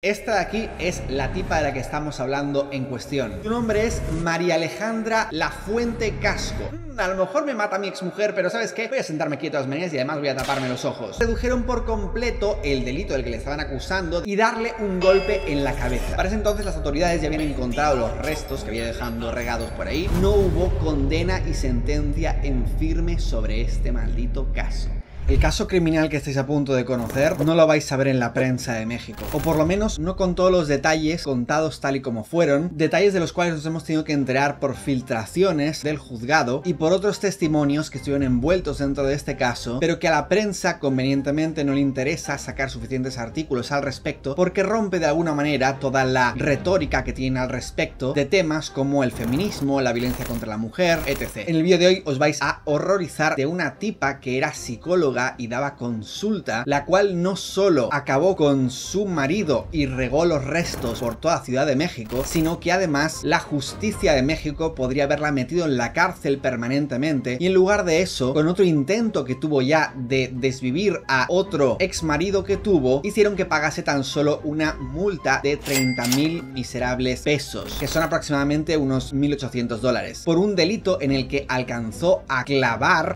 Esta de aquí es la tipa de la que estamos hablando en cuestión. Su nombre es María Alejandra Lafuente Casco. A lo mejor me mata mi exmujer, pero ¿sabes qué? Voy a sentarme aquí de todas maneras y además voy a taparme los ojos. Redujeron por completo el delito del que le estaban acusando y darle un golpe en la cabeza. Para ese entonces las autoridades ya habían encontrado los restos que había dejando regados por ahí. No hubo condena y sentencia en firme sobre este maldito caso. El caso criminal que estáis a punto de conocer no lo vais a ver en la prensa de México, o por lo menos no con todos los detalles contados tal y como fueron, detalles de los cuales nos hemos tenido que enterar por filtraciones del juzgado y por otros testimonios que estuvieron envueltos dentro de este caso, pero que a la prensa convenientemente no le interesa sacar suficientes artículos al respecto porque rompe de alguna manera toda la retórica que tienen al respecto de temas como el feminismo, la violencia contra la mujer, etc. En el vídeo de hoy os vais a horrorizar de una tipa que era psicóloga y daba consulta, la cual no solo acabó con su marido y regó los restos por toda Ciudad de México, sino que además la justicia de México podría haberla metido en la cárcel permanentemente, y en lugar de eso, con otro intento que tuvo ya de desvivir a otro ex marido que tuvo, hicieron que pagase tan solo una multa de 30.000 miserables pesos, que son aproximadamente unos 1.800 dólares, por un delito en el que alcanzó a clavar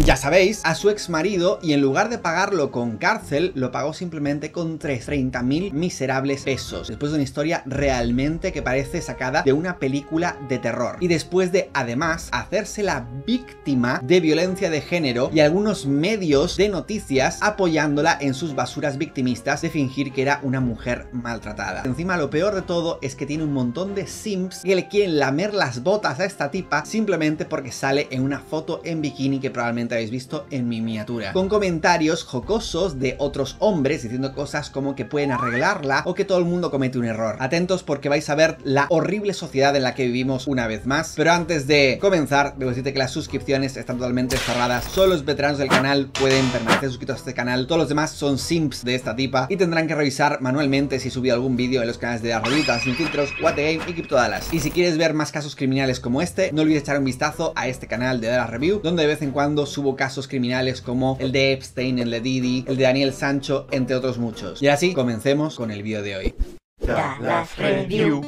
ya sabéis, a su ex marido, y en lugar de pagarlo con cárcel, lo pagó simplemente con 30.000 miserables pesos, después de una historia realmente que parece sacada de una película de terror, y después de además hacerse la víctima de violencia de género y algunos medios de noticias apoyándola en sus basuras victimistas de fingir que era una mujer maltratada. Encima, lo peor de todo es que tiene un montón de simps que le quieren lamer las botas a esta tipa simplemente porque sale en una foto en bikini que probablemente habéis visto en mi miniatura, con comentarios jocosos de otros hombres diciendo cosas como que pueden arreglarla o que todo el mundo comete un error. Atentos porque vais a ver la horrible sociedad en la que vivimos una vez más. Pero antes de comenzar, debo decirte que las suscripciones están totalmente cerradas. Solo los veteranos del canal pueden permanecer suscritos a este canal. Todos los demás son simps de esta tipa y tendrán que revisar manualmente si he subido algún vídeo en los canales de las revistas Sin Filtros, What the Game y CryptoDallas. Y si quieres ver más casos criminales como este, no olvides echar un vistazo a este canal de Dallas Review, donde de vez en cuando subo casos criminales como el de Epstein, el de Didi, el de Daniel Sancho, entre otros muchos. Y así, comencemos con el vídeo de hoy. Dallas Review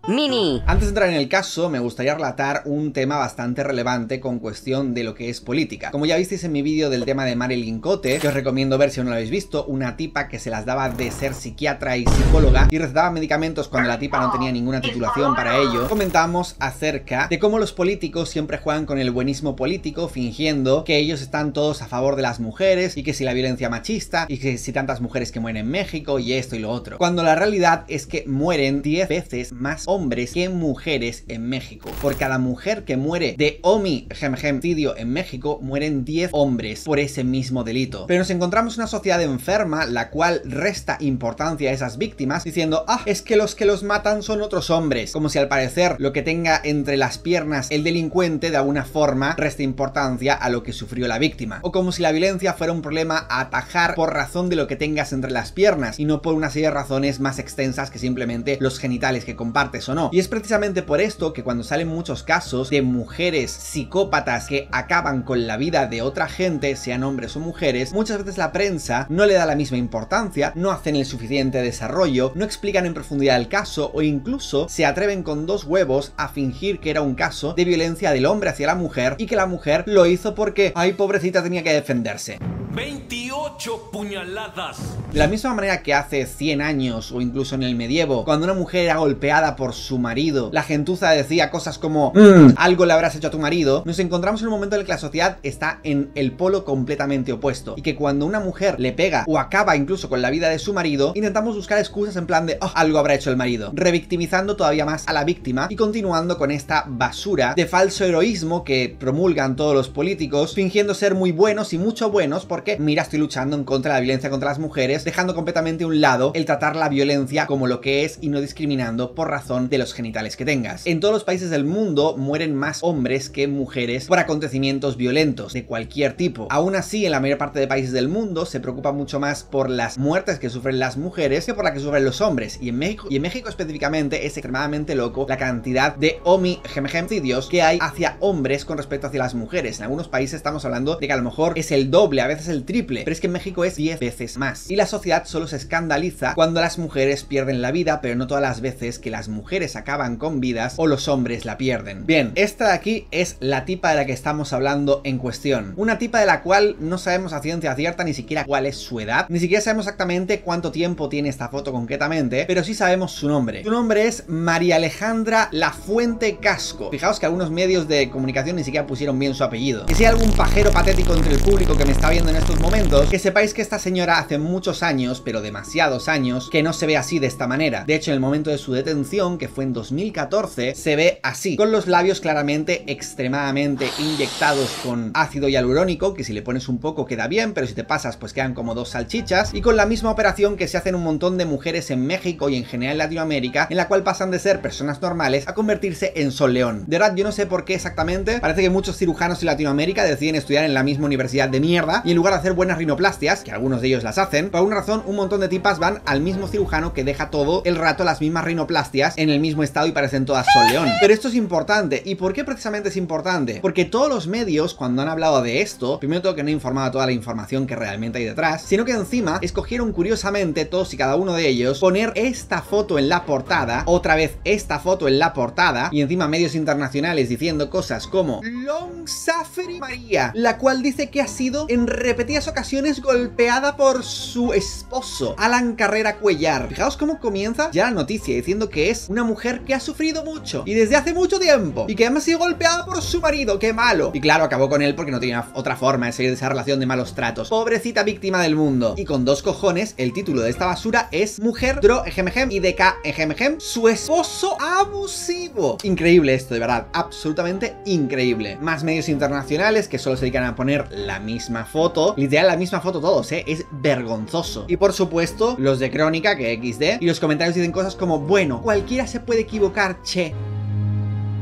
Mini. Antes de entrar en el caso, me gustaría relatar un tema bastante relevante con cuestión de lo que es política. Como ya visteis en mi vídeo del tema de Marilyn Cote, que os recomiendo ver si no lo habéis visto, una tipa que se las daba de ser psiquiatra y psicóloga y recetaba medicamentos cuando la tipa no tenía ninguna titulación para ello, comentamos acerca de cómo los políticos siempre juegan con el buenismo político, fingiendo que ellos están todos a favor de las mujeres y que si la violencia machista y que si tantas mujeres que mueren en México y esto y lo otro, cuando la realidad es que mueren 10 veces más hombres que mujeres en México. Por cada mujer que muere de homicidio en México, mueren 10 hombres por ese mismo delito. Pero nos encontramos una sociedad enferma la cual resta importancia a esas víctimas diciendo, es que los matan son otros hombres, como si al parecer lo que tenga entre las piernas el delincuente de alguna forma resta importancia a lo que sufrió la víctima, o como si la violencia fuera un problema a atajar por razón de lo que tengas entre las piernas y no por una serie de razones más extensas que simplemente los genitales que compartes o no. Y es precisamente por esto que cuando salen muchos casos de mujeres psicópatas que acaban con la vida de otra gente, sean hombres o mujeres, muchas veces la prensa no le da la misma importancia, no hacen el suficiente desarrollo, no explican en profundidad el caso o incluso se atreven con dos huevos a fingir que era un caso de violencia del hombre hacia la mujer y que la mujer lo hizo porque, ay, pobrecita, tenía que defenderse. 28 puñaladas. De la misma manera que hace 100 años o incluso en el medievo, cuando una mujer era golpeada por su marido, la gentuza decía cosas como algo le habrás hecho a tu marido, nos encontramos en un momento en el que la sociedad está en el polo completamente opuesto y que cuando una mujer le pega o acaba incluso con la vida de su marido, intentamos buscar excusas en plan de algo habrá hecho el marido, revictimizando todavía más a la víctima y continuando con esta basura de falso heroísmo que promulgan todos los políticos, fingiendo ser muy buenos y mucho buenos porque mira, estoy luchando en contra de la violencia contra las mujeres, dejando completamente a un lado el tratar la violencia como lo que es y no discriminando por razón de los genitales que tengas. En todos los países del mundo mueren más hombres que mujeres por acontecimientos violentos de cualquier tipo. Aún así, en la mayor parte de países del mundo se preocupa mucho más por las muertes que sufren las mujeres que por las que sufren los hombres. Y en México específicamente es extremadamente loco la cantidad de homicidios que hay hacia hombres con respecto hacia las mujeres. En algunos países estamos hablando de que a lo mejor es el doble, a veces el triple, pero es que en México es 10 veces más. Y la sociedad solo se escandaliza cuando las mujeres pierden la vida, pero no todas las veces que las mujeres acaban con vidas o los hombres la pierden. Bien, esta de aquí es la tipa de la que estamos hablando en cuestión. Una tipa de la cual no sabemos a ciencia cierta ni siquiera cuál es su edad, ni siquiera sabemos exactamente cuánto tiempo tiene esta foto concretamente, pero sí sabemos su nombre. Su nombre es María Alejandra Lafuente Casco. Fijaos que algunos medios de comunicación ni siquiera pusieron bien su apellido. Y si hay algún pajero patético entre el público que me está viendo en estos momentos, que sepáis que esta señora hace muchos años, pero demasiados años, que no se ve así de esta manera. De hecho, en el momento de su detención, que fue en 2014, se ve así, con los labios claramente extremadamente inyectados con ácido hialurónico, que si le pones un poco queda bien, pero si te pasas pues quedan como dos salchichas, y con la misma operación que se hacen un montón de mujeres en México y en general en Latinoamérica, en la cual pasan de ser personas normales a convertirse en Sol León. De verdad, yo no sé por qué exactamente, parece que muchos cirujanos en Latinoamérica deciden estudiar en la misma universidad de mierda, y en lugar de hacer buenas rinoplastias, que algunos de ellos las hacen, por alguna razón un montón de tipas van al mismo cirujano que deja todo el rato las mismas rinoplastias en el mismo estado y parecen todas Sol León. Pero esto es importante. ¿Y por qué precisamente es importante? Porque todos los medios, cuando han hablado de esto, primero todo que no he informado toda la información que realmente hay detrás, sino que encima escogieron curiosamente todos y cada uno de ellos poner esta foto en la portada, otra vez esta foto en la portada, y encima medios internacionales diciendo cosas como Long Suffering María, la cual dice que ha sido en repetidas ocasiones golpeada por su esposo, Alan Carrera Cuellar. Fijaos cómo comienza ya la noticia diciendo que es una mujer que ha sufrido mucho y desde hace mucho tiempo, y que además ha sido golpeada por su marido. ¡Qué malo! Y claro, acabó con él porque no tenía otra forma de salir de esa relación de malos tratos. Pobrecita víctima del mundo. Y con dos cojones, el título de esta basura es Mujer Dro Egemegem y DK Egemegem, su esposo abusivo. Increíble esto, de verdad, absolutamente increíble. Más medios internacionales que solo se dedican a poner la misma foto, literal la misma foto todos, es vergonzoso. Y por supuesto, los de Crónica, que XD, y los comentarios dicen cosas como, bueno, cualquiera se puede equivocar, che.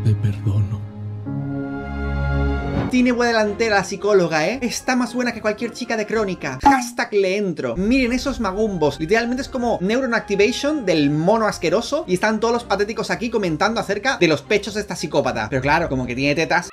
Te perdono. Tiene buena delantera la psicóloga, está más buena que cualquier chica de Crónica. Hashtag le entro. Miren esos magumbos. Literalmente es como Neuron Activation del mono asqueroso, y están todos los patéticos aquí comentando acerca de los pechos de esta psicópata. Pero claro, como que tiene tetas.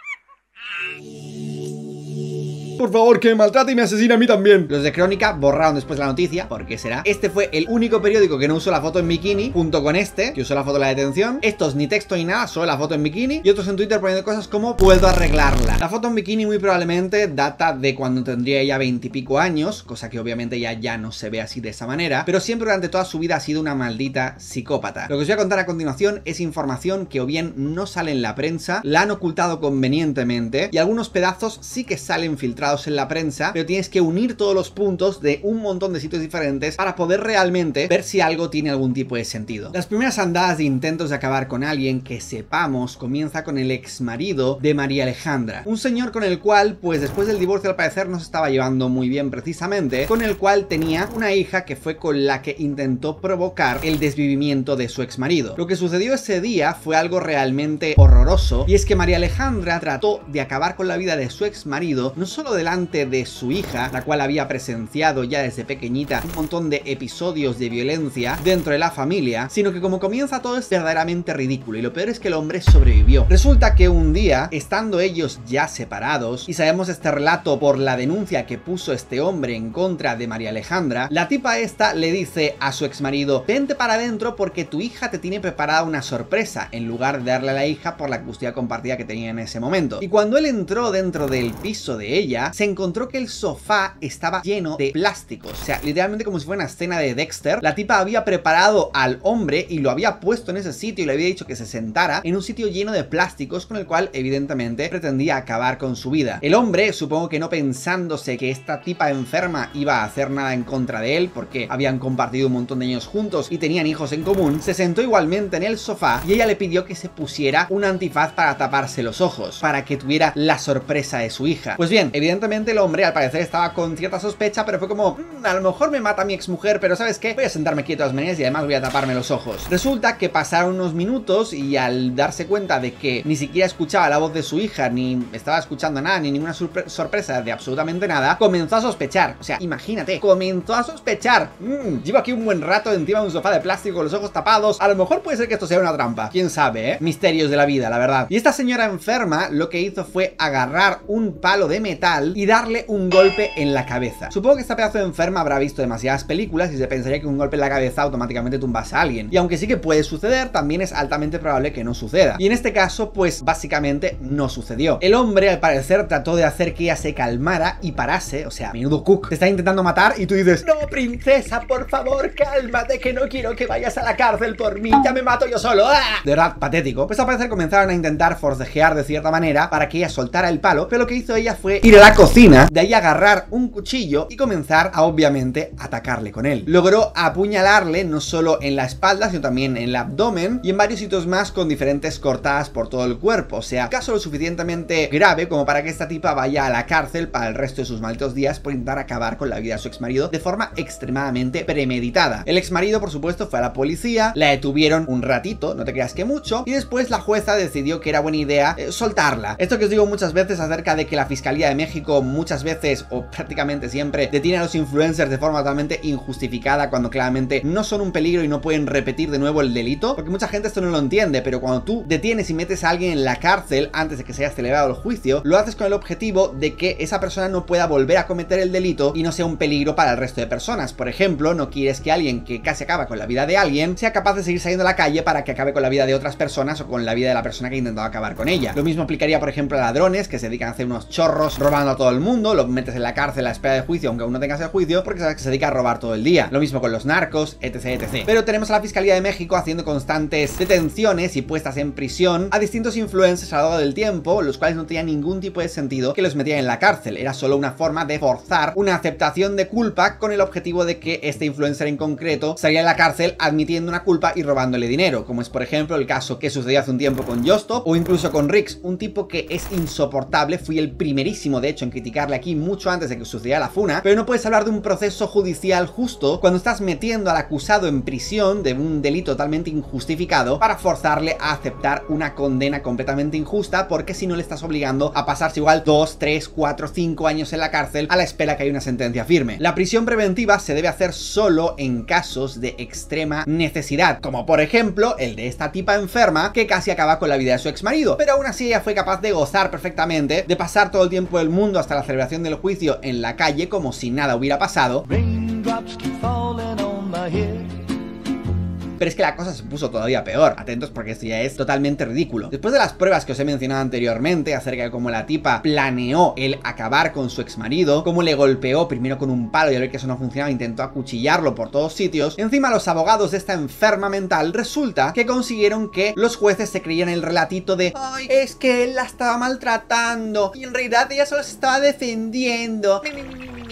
Por favor, que me maltrate y me asesine a mí también. Los de Crónica borraron después la noticia. ¿Por qué será? Este fue el único periódico que no usó la foto en bikini, junto con este, que usó la foto de la detención. Estos ni texto ni nada, solo la foto en bikini. Y otros en Twitter poniendo cosas como puedo arreglarla. La foto en bikini muy probablemente data de cuando tendría ella 20 y pico años, cosa que obviamente ya no se ve así de esa manera, pero siempre durante toda su vida ha sido una maldita psicópata. Lo que os voy a contar a continuación es información que o bien no sale en la prensa, la han ocultado convenientemente, y algunos pedazos sí que salen filtrados en la prensa, pero tienes que unir todos los puntos de un montón de sitios diferentes para poder realmente ver si algo tiene algún tipo de sentido. Las primeras andadas de intentos de acabar con alguien que sepamos comienza con el ex marido de María Alejandra, un señor con el cual pues después del divorcio al parecer no se estaba llevando muy bien precisamente, con el cual tenía una hija que fue con la que intentó provocar el desvivimiento de su ex marido. Lo que sucedió ese día fue algo realmente horroroso, y es que María Alejandra trató de acabar con la vida de su ex marido no solo delante de su hija, la cual había presenciado ya desde pequeñita un montón de episodios de violencia dentro de la familia, sino que como comienza todo es verdaderamente ridículo, y lo peor es que el hombre sobrevivió. Resulta que un día, estando ellos ya separados, y sabemos este relato por la denuncia que puso este hombre en contra de María Alejandra, la tipa esta le dice a su ex marido, vente para adentro porque tu hija te tiene preparada una sorpresa, en lugar de darle a la hija por la custodia compartida que tenía en ese momento. Y cuando él entró dentro del piso de ella, se encontró que el sofá estaba lleno de plásticos. O sea, literalmente como si fuera una escena de Dexter. La tipa había preparado al hombre y lo había puesto en ese sitio y le había dicho que se sentara en un sitio lleno de plásticos, con el cual evidentemente pretendía acabar con su vida. El hombre, supongo que no pensándose que esta tipa enferma iba a hacer nada en contra de él, porque habían compartido un montón de años juntos y tenían hijos en común, se sentó igualmente en el sofá y ella le pidió que se pusiera un antifaz para taparse los ojos, para que tuviera la sorpresa de su hija. Pues bien, evidentemente el hombre al parecer estaba con cierta sospecha, pero fue como, a lo mejor me mata mi exmujer, pero ¿sabes qué? Voy a sentarme aquí de todas maneras y además voy a taparme los ojos. Resulta que pasaron unos minutos y al darse cuenta de que ni siquiera escuchaba la voz de su hija, ni estaba escuchando nada, ni ninguna sorpresa de absolutamente nada, comenzó a sospechar. O sea, imagínate, comenzó a sospechar. Llevo aquí un buen rato encima de un sofá de plástico con los ojos tapados. A lo mejor puede ser que esto sea una trampa. Quién sabe, misterios de la vida, la verdad. Y esta señora enferma lo que hizo fue agarrar un palo de metal frontal y darle un golpe en la cabeza. Supongo que esta pedazo de enferma habrá visto demasiadas películas y se pensaría que un golpe en la cabeza automáticamente tumbas a alguien. Y aunque sí que puede suceder, también es altamente probable que no suceda. Y en este caso, pues básicamente no sucedió. El hombre, al parecer, trató de hacer que ella se calmara y parase. O sea, menudo cook. Te está intentando matar y tú dices: no, princesa, por favor, cálmate, que no quiero que vayas a la cárcel por mí. Ya me mato yo solo. ¡Ah! De verdad, patético. Pues al parecer comenzaron a intentar forcejear de cierta manera para que ella soltara el palo, pero lo que hizo ella fue ir a la cocina, de ahí agarrar un cuchillo y comenzar a, obviamente, atacarle con él. Logró apuñalarle no solo en la espalda, sino también en el abdomen y en varios sitios más, con diferentes cortadas por todo el cuerpo. O sea, caso lo suficientemente grave como para que esta tipa vaya a la cárcel para el resto de sus malditos días por intentar acabar con la vida de su exmarido de forma extremadamente premeditada. El exmarido, por supuesto, fue a la policía, la detuvieron un ratito, no te creas que mucho, y después la jueza decidió que era buena idea soltarla. Esto que os digo muchas veces acerca de que la Fiscalía de México muchas veces, o prácticamente siempre, detiene a los influencers de forma totalmente injustificada cuando claramente no son un peligro y no pueden repetir de nuevo el delito, porque mucha gente esto no lo entiende, pero cuando tú detienes y metes a alguien en la cárcel antes de que se haya celebrado el juicio, lo haces con el objetivo de que esa persona no pueda volver a cometer el delito y no sea un peligro para el resto de personas. Por ejemplo, no quieres que alguien que casi acaba con la vida de alguien sea capaz de seguir saliendo a la calle para que acabe con la vida de otras personas o con la vida de la persona que ha intentado acabar con ella. Lo mismo aplicaría, por ejemplo, a ladrones que se dedican a hacer unos chorros robando a todo el mundo, lo metes en la cárcel a la espera de juicio, aunque aún no tengas el juicio, porque sabes que se dedica a robar todo el día. Lo mismo con los narcos, etc, etc. Pero tenemos a la Fiscalía de México haciendo constantes detenciones y puestas en prisión a distintos influencers a lo largo del tiempo, los cuales no tenían ningún tipo de sentido que los metían en la cárcel. Era solo una forma de forzar una aceptación de culpa con el objetivo de que este influencer en concreto saliera de la cárcel admitiendo una culpa y robándole dinero, como es por ejemplo el caso que sucedió hace un tiempo con Justop o incluso con Rix, un tipo que es insoportable. Fui el primerísimo de hecho en criticarle aquí mucho antes de que sucediera la funa, pero no puedes hablar de un proceso judicial justo cuando estás metiendo al acusado en prisión de un delito totalmente injustificado para forzarle a aceptar una condena completamente injusta, porque si no le estás obligando a pasarse igual 2, 3, 4, 5 años en la cárcel a la espera que haya una sentencia firme. La prisión preventiva se debe hacer solo en casos de extrema necesidad, como por ejemplo el de esta tipa enferma que casi acaba con la vida de su exmarido, pero aún así ella fue capaz de gozar perfectamente, de pasar todo el tiempo del mundo hasta la celebración del juicio en la calle como si nada hubiera pasado. Pero es que la cosa se puso todavía peor. Atentos porque esto ya es totalmente ridículo. Después de las pruebas que os he mencionado anteriormente acerca de cómo la tipa planeó el acabar con su exmarido, cómo le golpeó primero con un palo y al ver que eso no funcionaba intentó acuchillarlo por todos sitios, encima los abogados de esta enferma mental resulta que consiguieron que los jueces se creyeran el relatito de: ay, es que él la estaba maltratando y en realidad ella solo se estaba defendiendo.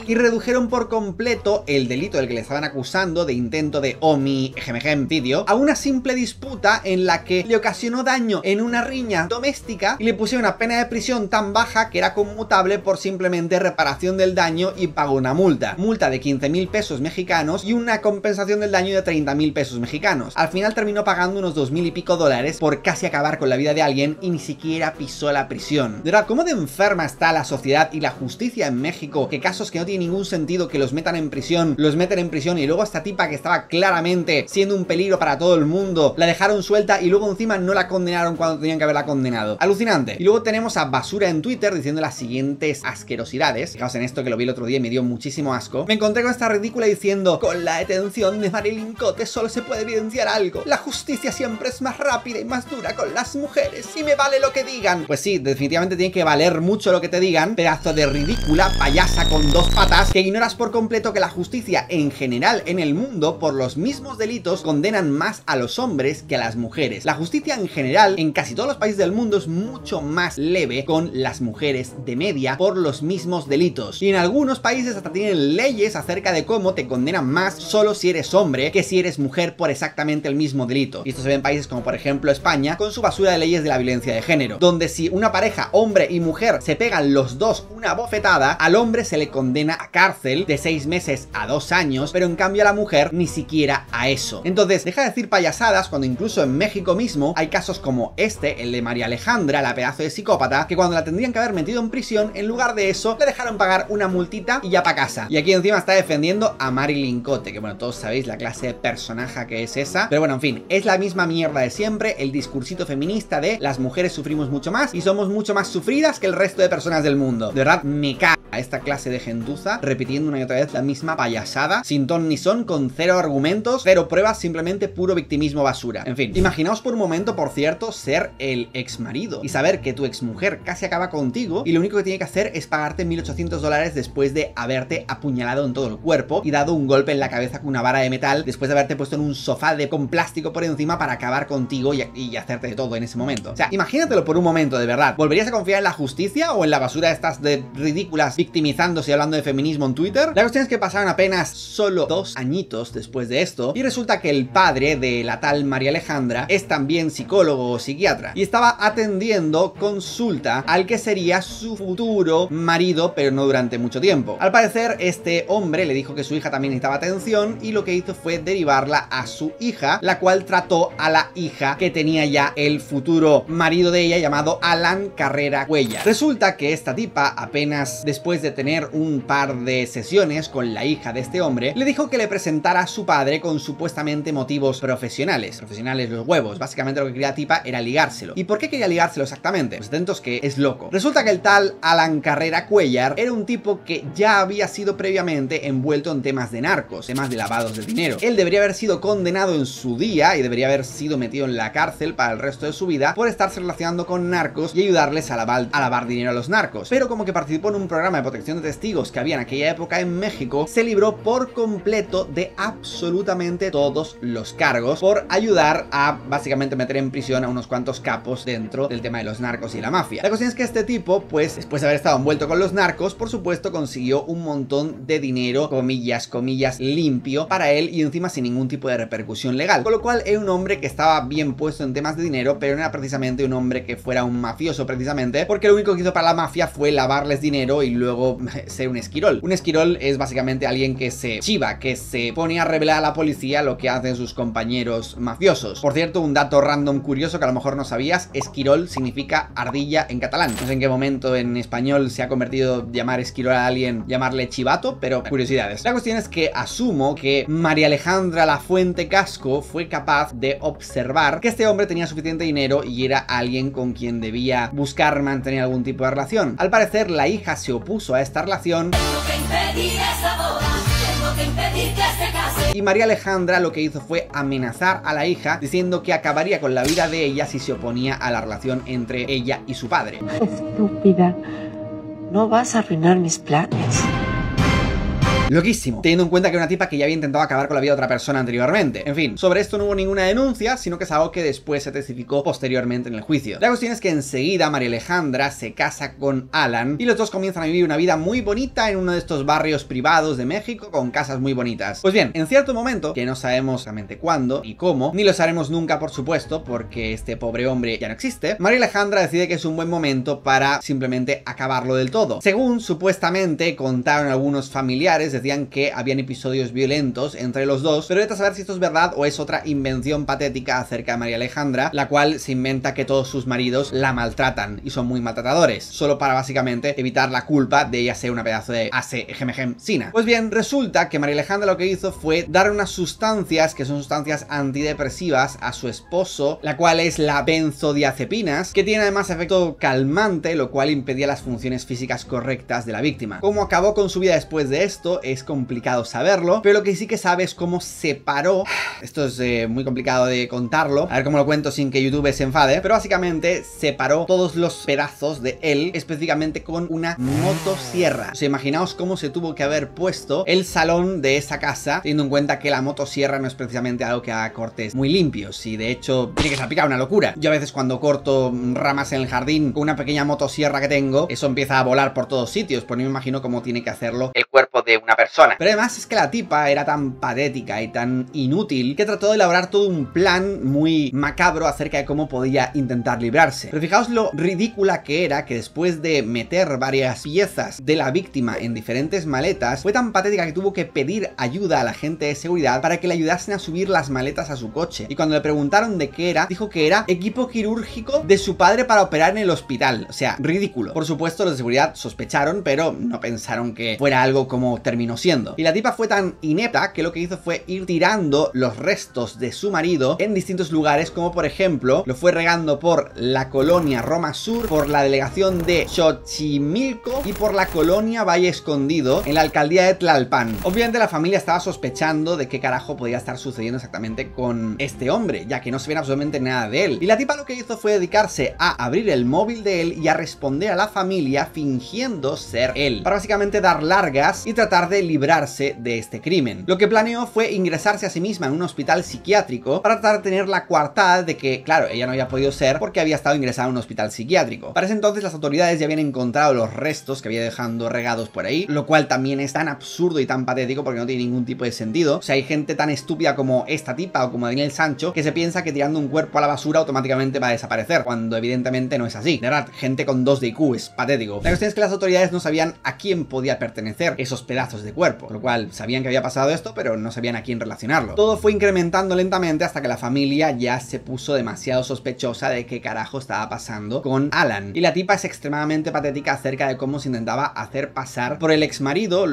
Y redujeron por completo el delito del que le estaban acusando de intento de homicidio a una simple disputa en la que le ocasionó daño en una riña doméstica y le pusieron una pena de prisión tan baja que era conmutable por simplemente reparación del daño y pagó una multa de 15.000 pesos mexicanos y una compensación del daño de 30.000 pesos mexicanos. Al final terminó pagando unos 2.000 y pico dólares por casi acabar con la vida de alguien y ni siquiera pisó la prisión. De verdad, ¿cómo de enferma está la sociedad y la justicia en México? Que casos que no tienen ningún sentido que los metan en prisión, los meten en prisión y luego esta tipa que estaba claramente siendo un peligro para todo el mundo, la dejaron suelta y luego encima no la condenaron cuando tenían que haberla condenado. Alucinante. Y luego tenemos a Basura en Twitter diciendo las siguientes asquerosidades. Fijaos en esto que lo vi el otro día y me dio muchísimo asco. Me encontré con esta ridícula diciendo: con la detención de Marilyn Cote solo se puede evidenciar algo. La justicia siempre es más rápida y más dura con las mujeres y me vale lo que digan. Pues sí, definitivamente tiene que valer mucho lo que te digan, pedazo de ridícula payasa con dos patas que ignoras por completo que la justicia en general en el mundo por los mismos delitos condenan más a los hombres que a las mujeres. La justicia en general en casi todos los países del mundo es mucho más leve con las mujeres de media por los mismos delitos, y en algunos países hasta tienen leyes acerca de cómo te condenan más solo si eres hombre que si eres mujer por exactamente el mismo delito. Y esto se ve en países como por ejemplo España con su basura de leyes de la violencia de género, donde si una pareja hombre y mujer se pegan los dos una bofetada, al hombre se le condena condena a cárcel de 6 meses a 2 años, pero en cambio a la mujer ni siquiera a eso. Entonces, deja de decir payasadas cuando incluso en México mismo hay casos como este, el de María Alejandra, la pedazo de psicópata, que cuando la tendrían que haber metido en prisión, en lugar de eso, le dejaron pagar una multita y ya pa' casa. Y aquí encima está defendiendo a Marilyn Cote, que bueno, todos sabéis la clase de personaje que es esa, pero bueno, en fin, es la misma mierda de siempre, el discursito feminista de las mujeres sufrimos mucho más y somos mucho más sufridas que el resto de personas del mundo. De verdad, me caga esta clase de gentuza repitiendo una y otra vez la misma payasada, sin ton ni son, con cero argumentos, cero pruebas, simplemente puro victimismo basura. En fin, imaginaos por un momento, por cierto, ser el ex marido y saber que tu ex mujer casi acaba contigo y lo único que tiene que hacer es pagarte $1.800 después de haberte apuñalado en todo el cuerpo y dado un golpe en la cabeza con una vara de metal, después de haberte puesto en un sofá con plástico por encima para acabar contigo y hacerte de todo en ese momento. O sea, imagínatelo por un momento, de verdad. ¿Volverías a confiar en la justicia o en la basura estas de ridículas victimizándose y hablando de feminismo en Twitter? La cuestión es que pasaron apenas solo 2 añitos después de esto y resulta que el padre de la tal María Alejandra es también psicólogo o psiquiatra y estaba atendiendo consulta al que sería su futuro marido, pero no durante mucho tiempo. Al parecer, este hombre le dijo que su hija también necesitaba atención y lo que hizo fue derivarla a su hija, la cual trató a la hija que tenía ya el futuro marido de ella llamado Alan Carrera Cuellar. Resulta que esta tipa, apenas después de tener un par de sesiones con la hija de este hombre, le dijo que le presentara a su padre con supuestamente motivos profesionales. Profesionales los huevos. Básicamente lo que quería la tipa era ligárselo. ¿Y por qué quería ligárselo exactamente? Pues atentos que es loco. Resulta que el tal Alan Carrera Cuellar era un tipo que ya había sido previamente envuelto en temas de narcos, temas de lavados de dinero. Él debería haber sido condenado en su día y debería haber sido metido en la cárcel para el resto de su vida por estarse relacionando con narcos y ayudarles a lavar dinero a los narcos. Pero como que participó en un programa de protección de testigos que había en aquella época en México, se libró por completo de absolutamente todos los cargos por ayudar a básicamente meter en prisión a unos cuantos capos dentro del tema de los narcos y la mafia. La cuestión es que este tipo, pues después de haber estado envuelto con los narcos, por supuesto consiguió un montón de dinero, comillas, limpio para él y encima sin ningún tipo de repercusión legal. Con lo cual era un hombre que estaba bien puesto en temas de dinero, pero no era precisamente un hombre que fuera un mafioso precisamente, porque lo único que hizo para la mafia fue lavarles dinero y luego ser un esquirol. Un esquirol es básicamente alguien que se chiva, que se pone a revelar a la policía lo que hacen sus compañeros mafiosos. Por cierto, un dato random curioso que a lo mejor no sabías, esquirol significa ardilla en catalán. No sé en qué momento en español se ha convertido llamar esquirol a alguien, llamarle chivato, pero curiosidades. La cuestión es que asumo que María Alejandra Lafuente Casco fue capaz de observar que este hombre tenía suficiente dinero y era alguien con quien debía buscar mantener algún tipo de relación. Al parecer, la hija se opuso a esta relación y María Alejandra lo que hizo fue amenazar a la hija diciendo que acabaría con la vida de ella si se oponía a la relación entre ella y su padre. Estúpida, no vas a arruinar mis planes. Loquísimo, teniendo en cuenta que era una tipa que ya había intentado acabar con la vida de otra persona anteriormente. En fin, sobre esto no hubo ninguna denuncia, sino que es algo que después se testificó posteriormente en el juicio. La cuestión es que enseguida María Alejandra se casa con Alan y los dos comienzan a vivir una vida muy bonita en uno de estos barrios privados de México con casas muy bonitas. Pues bien, en cierto momento, que no sabemos realmente cuándo y cómo, ni lo sabremos nunca por supuesto, porque este pobre hombre ya no existe, María Alejandra decide que es un buen momento para simplemente acabarlo del todo. Según supuestamente contaron algunos familiares, decían que habían episodios violentos entre los dos, pero vete a saber si esto es verdad o es otra invención patética acerca de María Alejandra, la cual se inventa que todos sus maridos la maltratan y son muy maltratadores, solo para básicamente evitar la culpa de ella ser una pedazo de sina. Pues bien, resulta que María Alejandra lo que hizo fue dar unas sustancias que son sustancias antidepresivas a su esposo, la cual es la benzodiazepinas, que tiene además efecto calmante, lo cual impedía las funciones físicas correctas de la víctima. ¿Cómo acabó con su vida después de esto? Es complicado saberlo, pero lo que sí que sabe es cómo separó. Esto es muy complicado de contarlo, a ver cómo lo cuento sin que YouTube se enfade, pero básicamente separó todos los pedazos de él, específicamente con una motosierra. O sea, imaginaos cómo se tuvo que haber puesto el salón de esa casa, teniendo en cuenta que la motosierra no es precisamente algo que haga cortes muy limpios y de hecho tiene que salpicar una locura. Yo a veces cuando corto ramas en el jardín con una pequeña motosierra que tengo, eso empieza a volar por todos sitios, pues no me imagino cómo tiene que hacerlo el cuerpo de una una persona. Pero además es que la tipa era tan patética y tan inútil que trató de elaborar todo un plan muy macabro acerca de cómo podía intentar librarse. Pero fijaos lo ridícula que era, que después de meter varias piezas de la víctima en diferentes maletas, fue tan patética que tuvo que pedir ayuda a la gente de seguridad para que le ayudasen a subir las maletas a su coche. Y cuando le preguntaron de qué era, dijo que era equipo quirúrgico de su padre para operar en el hospital. O sea, ridículo. Por supuesto, los de seguridad sospecharon, pero no pensaron que fuera algo como terminó siendo. Y la tipa fue tan inepta que lo que hizo fue ir tirando los restos de su marido en distintos lugares, como por ejemplo, lo fue regando por la colonia Roma Sur, por la delegación de Xochimilco y por la colonia Valle Escondido en la alcaldía de Tlalpan. Obviamente la familia estaba sospechando de qué carajo podía estar sucediendo exactamente con este hombre, ya que no se veía absolutamente nada de él. Y la tipa lo que hizo fue dedicarse a abrir el móvil de él y a responder a la familia fingiendo ser él, para básicamente dar largas y tratar de librarse de este crimen. Lo que planeó fue ingresarse a sí misma en un hospital psiquiátrico para tratar de tener la coartada de que, claro, ella no había podido ser porque había estado ingresada en un hospital psiquiátrico. Para ese entonces las autoridades ya habían encontrado los restos que había dejando regados por ahí, lo cual también es tan absurdo y tan patético porque no tiene ningún tipo de sentido. O sea, hay gente tan estúpida como esta tipa o como Daniel Sancho que se piensa que tirando un cuerpo a la basura automáticamente va a desaparecer, cuando evidentemente no es así. De verdad, gente con 2 de IQ, es patético. La cuestión es que las autoridades no sabían a quién podía pertenecer esos pedazos de cuerpo, por lo cual sabían que había pasado esto, pero no sabían a quién relacionarlo. Todo fue incrementando lentamente hasta que la familia ya se puso demasiado sospechosa de qué carajo estaba pasando con Alan. Y la tipa es extremadamente patética acerca de cómo se intentaba hacer pasar por el exmarido,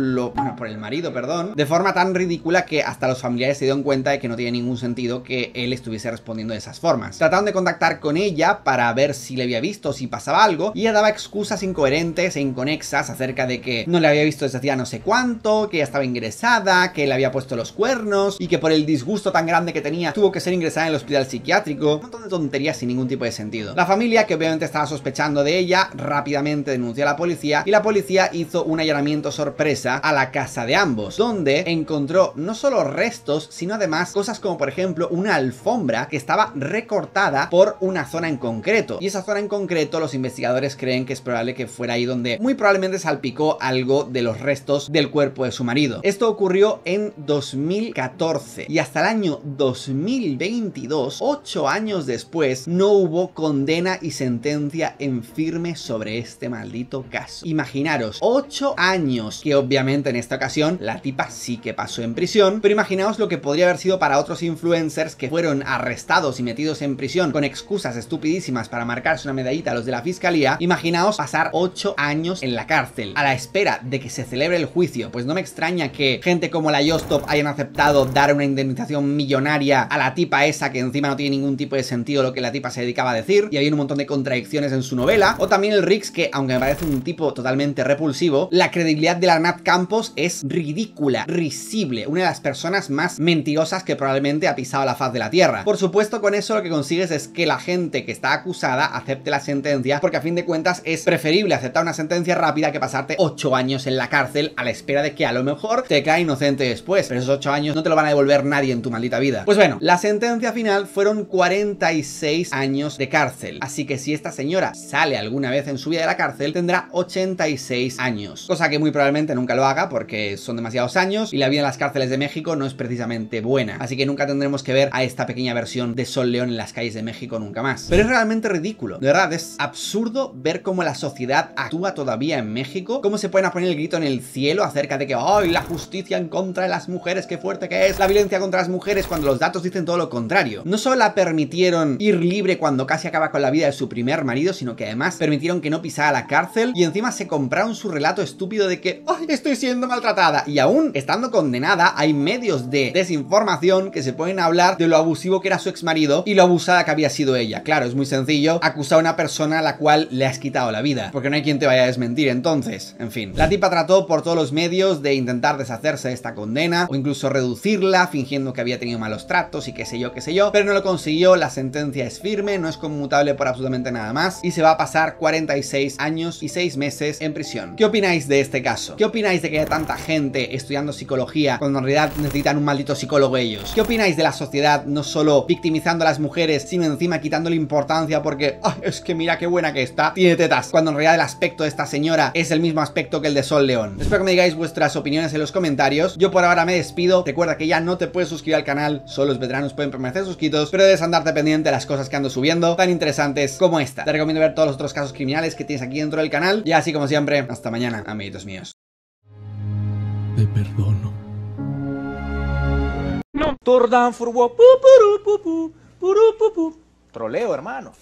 por el marido, perdón, de forma tan ridícula que hasta los familiares se dieron cuenta de que no tiene ningún sentido que él estuviese respondiendo de esas formas. Trataron de contactar con ella para ver si le había visto, si pasaba algo, y ella daba excusas incoherentes e inconexas acerca de que no le había visto desde hacía no sé cuánto, que ella estaba ingresada, que le había puesto los cuernos y que por el disgusto tan grande que tenía tuvo que ser ingresada en el hospital psiquiátrico. Un montón de tonterías sin ningún tipo de sentido. La familia, que obviamente estaba sospechando de ella, rápidamente denunció a la policía y la policía hizo un allanamiento sorpresa a la casa de ambos, donde encontró no solo restos, sino además cosas como por ejemplo una alfombra que estaba recortada por una zona en concreto. Y esa zona en concreto los investigadores creen que es probable que fuera ahí donde muy probablemente salpicó algo de los restos del cuerpo de su marido. Esto ocurrió en 2014 y hasta el año 2022, 8 años después, no hubo condena y sentencia en firme sobre este maldito caso. Imaginaros, 8 años, que obviamente en esta ocasión la tipa sí que pasó en prisión, pero imaginaos lo que podría haber sido para otros influencers que fueron arrestados y metidos en prisión con excusas estupidísimas para marcarse una medallita a los de la fiscalía. Imaginaos pasar 8 años en la cárcel a la espera de que se celebre el juicio. Pues no me extraña que gente como la Yostop hayan aceptado dar una indemnización millonaria a la tipa esa, que encima no tiene ningún tipo de sentido lo que la tipa se dedicaba a decir, y había un montón de contradicciones en su novela. O también el Rix, que aunque me parece un tipo totalmente repulsivo, la credibilidad de la Nat Campos es ridícula, risible, una de las personas más mentirosas que probablemente ha pisado la faz de la tierra. Por supuesto, con eso lo que consigues es que la gente que está acusada acepte la sentencia, porque a fin de cuentas es preferible aceptar una sentencia rápida que pasarte 8 años en la cárcel a la espera de que a lo mejor te cae inocente después, pero esos 8 años no te lo van a devolver nadie en tu maldita vida. Pues bueno, la sentencia final fueron 46 años de cárcel, así que si esta señora sale alguna vez en su vida de la cárcel, tendrá 86 años, cosa que muy probablemente nunca lo haga porque son demasiados años y la vida en las cárceles de México no es precisamente buena, así que nunca tendremos que ver a esta pequeña versión de Sol León en las calles de México nunca más. Pero es realmente ridículo, de verdad, es absurdo ver cómo la sociedad actúa todavía en México, cómo se pueden poner el grito en el cielo acerca de que ¡ay, la justicia en contra de las mujeres, qué fuerte que es la violencia contra las mujeres!, cuando los datos dicen todo lo contrario. No solo la permitieron ir libre cuando casi acaba con la vida de su primer marido, sino que además permitieron que no pisara la cárcel y encima se compraron su relato estúpido de que ¡ay, estoy siendo maltratada! Y aún estando condenada, hay medios de desinformación que se pueden hablar de lo abusivo que era su exmarido y lo abusada que había sido ella. Claro, es muy sencillo acusar a una persona a la cual le has quitado la vida, porque no hay quien te vaya a desmentir. Entonces, en fin, la tipa trató por todos los medios de intentar deshacerse de esta condena o incluso reducirla, fingiendo que había tenido malos tratos y qué sé yo, pero no lo consiguió. La sentencia es firme, no es conmutable por absolutamente nada más y se va a pasar 46 años y 6 meses en prisión. ¿Qué opináis de este caso? ¿Qué opináis de que haya tanta gente estudiando psicología cuando en realidad necesitan un maldito psicólogo ellos? ¿Qué opináis de la sociedad no solo victimizando a las mujeres, sino encima quitándole importancia porque ¡ay, es que mira qué buena que está, tiene tetas!, cuando en realidad el aspecto de esta señora es el mismo aspecto que el de Sol León? Espero que me digáis vuestra vuestras opiniones en los comentarios. Yo por ahora me despido. Recuerda que ya no te puedes suscribir al canal, solo los veteranos pueden permanecer suscritos, pero debes andarte pendiente de las cosas que ando subiendo, tan interesantes como esta. Te recomiendo ver todos los otros casos criminales que tienes aquí dentro del canal. Y así como siempre, hasta mañana, amiguitos míos. Te perdono. Troleo, hermano.